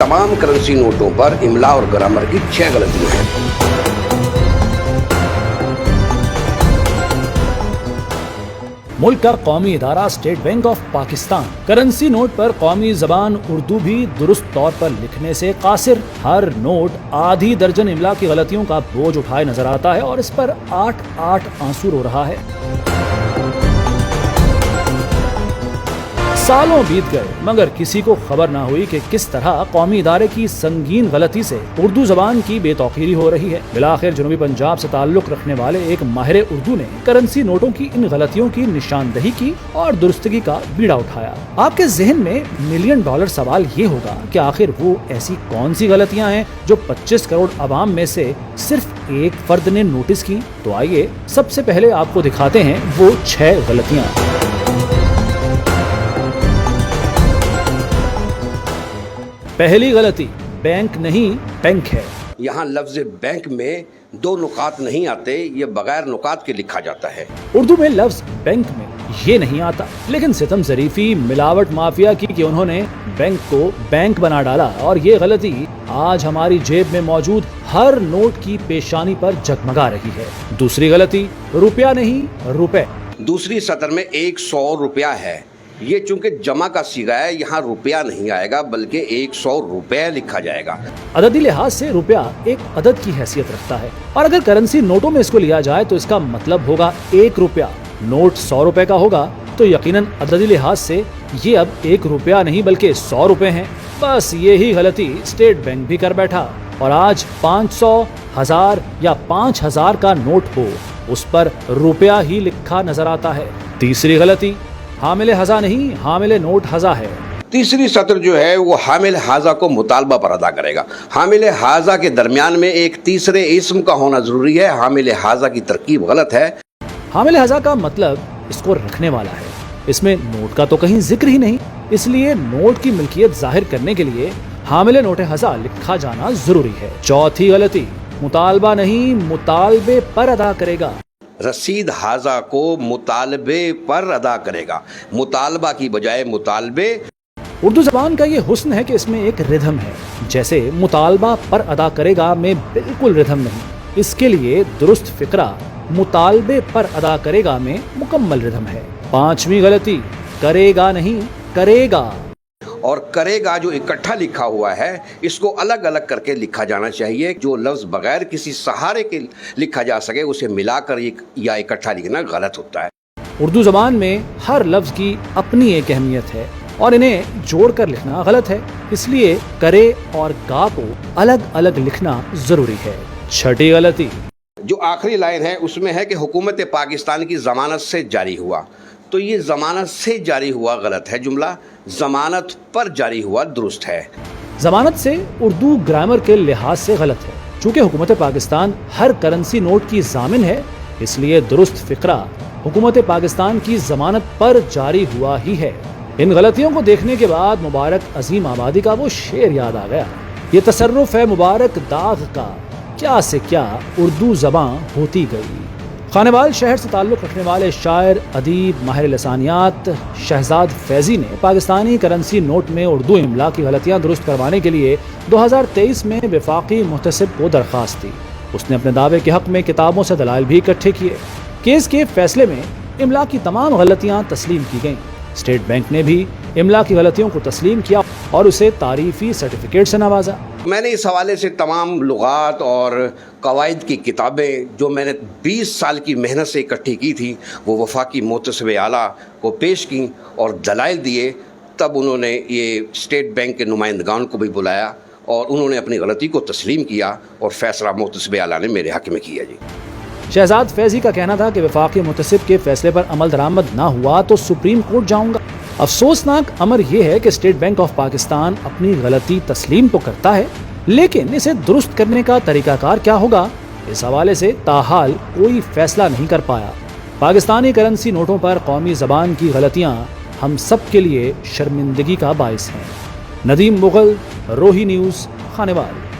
तमाम करेंसी नोटों पर इमला और ग्रामर की 6 गलतियां हैं। मुल्क का कौमी इदारा state bank of Pakistan currency note पर कौमी जबान उर्दू भी दुरुस्त तौर पर लिखने से कासिर। हर नोट आधी दर्जन इमला की गलतियों का बोझ उठाए नजर आता है और इस पर 8 आंसू रो रहा है। सालों बीत गए मगर किसी को खबर ना हुई कि किस तरह कौमी इदारे की संगीन गलती से उर्दू जबान की बेतौकीरी हो रही है। बिलाखिर जनूबी पंजाब से ताल्लुक रखने वाले एक माहिर उर्दू ने करेंसी नोटों की इन गलतियों की निशानदही की और दुरुस्तगी का बीड़ा उठाया। आपके जहन में $1 मिलियन सवाल ये होगा कि आखिर वो ऐसी कौन सी गलतियां हैं जो 25 करोड़ अवाम में से सिर्फ एक फर्द ने नोटिस की। तो आइए सबसे पहले आपको दिखाते हैं वो 6 गलतियां। पहली गलती, बैंक नहीं बैंक है। यहाँ लफ्ज बैंक में 2 नुकात नहीं आते, ये बगैर नुकात के लिखा जाता है। उर्दू में लफ्ज बैंक में ये नहीं आता, लेकिन सितम ज़रीफी मिलावट माफिया की कि उन्होंने बैंक को बैंक बना डाला और ये गलती आज हमारी जेब में मौजूद हर नोट की पेशानी पर जगमगा रही है। दूसरी गलती, रुपया नहीं रुपए। दूसरी सतर में 100 रुपया है, ये चूंकि जमा का सीगा है, यहाँ रुपया नहीं आएगा बल्कि 100 रुपये लिखा जाएगा। अददी लिहाज से रुपया एक अदद की हैसियत रखता है और अगर करेंसी नोटों में इसको लिया जाए तो इसका मतलब होगा 1 रुपया। नोट 100 रुपए का होगा तो यकीनन अददी लिहाज से ये अब 1 रुपया नहीं बल्कि 100 रुपए हैं। बस यही गलती स्टेट बैंक भी कर बैठा और आज 500, 1000 या 5000 का नोट हो उस पर रुपया ही लिखा नजर आता है। तीसरी गलती, हामिले हज़ा नहीं हामिले नोट हज़ा है। तीसरी सतर जो है वो हामिल हाजा को मुतालबा पर अदा करेगा। हामिल हाजा के दरमियान में एक तीसरे इस्म का होना जरूरी है। हामिल हाजा की तरकीब गलत है। हामिल हज़ा का मतलब इसको रखने वाला है, इसमें नोट का तो कहीं जिक्र ही नहीं, इसलिए नोट की मिल्कियत जाहिर करने के लिए हामिल नोट हज़ा लिखा जाना जरूरी है। चौथी गलती, मुतालबा नहीं मुतालबे पर अदा करेगा। रसीद हाजा को मुतालबे पर अदा करेगा, मुतालबा की बजाय मुतालबे। उर्दू जबान का ये हुस्न है कि इसमें एक रिदम है, जैसे मुतालबा पर अदा करेगा में बिल्कुल रिदम नहीं। इसके लिए दुरुस्त फिक्रा मुतालबे पर अदा करेगा में मुकम्मल रिदम है। पांचवी गलती, करेगा नहीं करेगा। और करेगा जो इकट्ठा लिखा हुआ है इसको अलग अलग करके लिखा जाना चाहिए। जो लफ्ज़ बगैर किसी सहारे के लिखा जा सके उसे मिलाकर या इकट्ठा लिखना गलत होता है। उर्दू ज़बान में हर लफ्ज़ की अपनी एक अहमियत है और इन्हें जोड़कर लिखना गलत है, इसलिए करे और गा को अलग अलग लिखना ज़रूरी है। छठी गलती, जो आखिरी लाइन है उसमें है कि हुकूमत पाकिस्तान की ज़मानत से जारी हुआ, तो ये ज़मानत से जारी हुआ गलत है, जुमला ज़मानत पर जारी हुआ दुरुस्त है। ज़मानत से उर्दू ग्रामर के लिहाज से गलत है। चूँकि हुकूमत पाकिस्तान हर करेंसी नोट की ज़ामिन है, इसलिए दुरुस्त फिक्रा हुकूमत पाकिस्तान की ज़मानत पर जारी हुआ ही है। इन गलतियों को देखने के बाद मुबारक अजीम आबादी का वो शेर याद आ गया, ये तसर्रुफ है मुबारक दाग का, क्या से क्या उर्दू ज़बां होती गई। खानेवाल शहर से ताल्लुक़ रखने वाले शायर, अदीब, माहिर लसानियात शहजाद फैज़ी ने पाकिस्तानी करेंसी नोट में उर्दू इमला की गलतियाँ दुरुस्त करवाने के लिए 2023 में वफाकी मुहतसिब को दरख्वास्त दी। उसने अपने दावे के हक़ में किताबों से दलाइल भी इकट्ठे किए। केस के फैसले में इमला की तमाम गलतियाँ तस्लीम की गईं। स्टेट बैंक ने भी इमला की गलतियों को तस्लीम किया और उसे तारीफ़ी सर्टिफिकेट से नवाजा। मैंने इस हवाले से तमाम लुगात और कवायद की किताबें जो मैंने 20 साल की मेहनत से इकट्ठी की थी वो वफाकी मुहतसिब आला को पेश की और दलाइल दिए। तब उन्होंने ये स्टेट बैंक के नुमाइंदगान को भी बुलाया और उन्होंने अपनी गलती को तस्लीम किया और फैसला मुहतसिब आला ने मेरे हक़ में किया। जी, शहजाद फैज़ी का कहना था कि वफाकी मुहतसिब के फैसले पर अमल दरामद ना हुआ तो सुप्रीम कोर्ट जाऊंगा। अफसोसनाक अमर यह है कि स्टेट बैंक ऑफ पाकिस्तान अपनी गलती तस्लीम तो करता है, लेकिन इसे दुरुस्त करने का तरीकाकार क्या होगा, इस हवाले से ताहाल कोई फैसला नहीं कर पाया। पाकिस्तानी करेंसी नोटों पर कौमी ज़बान की गलतियाँ हम सब के लिए शर्मिंदगी का बाइस हैं। नदीम मुगल, रोही न्यूज़, खानेवाल।